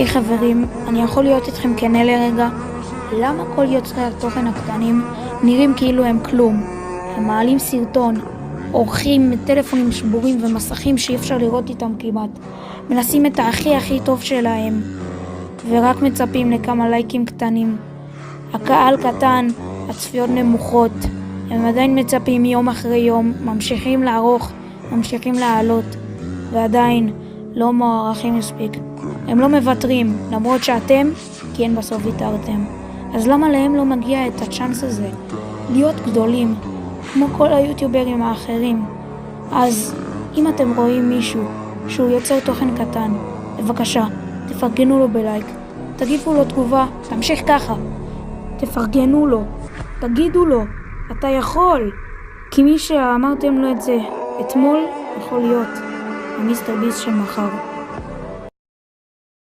היי חברים, אני יכול להיות איתכם כנה לרגע? למה כל יוצרי התוכן הקטנים נראים כאילו הם כלום? הם מעלים סרטון, עורכים טלפונים שבורים ומסכים שאי אפשר לראות איתם כמעט, מנסים את הכי טוב שלהם ורק מצפים לכמה לייקים קטנים. הקהל קטן, הצפיות נמוכות, הם עדיין מצפים יום אחרי יום, ממשיכים לערוך, ממשיכים לעלות ועדיין לא מוערכים מספיק. הם לא מוותרים, למרות שאתם, כן בסוף ויתרתם. אז למה להם לא מגיע את הצ'אנס הזה? להיות גדולים, כמו כל היוטיוברים האחרים. אז אם אתם רואים מישהו שהוא יוצר תוכן קטן, בבקשה, תפרגנו לו בלייק, תגיבו לו תגובה, תמשיך ככה. תפרגנו לו, תגידו לו, אתה יכול. כי מי שאמרתם לו את זה אתמול, יכול להיות המיסטר ביסט של מחר.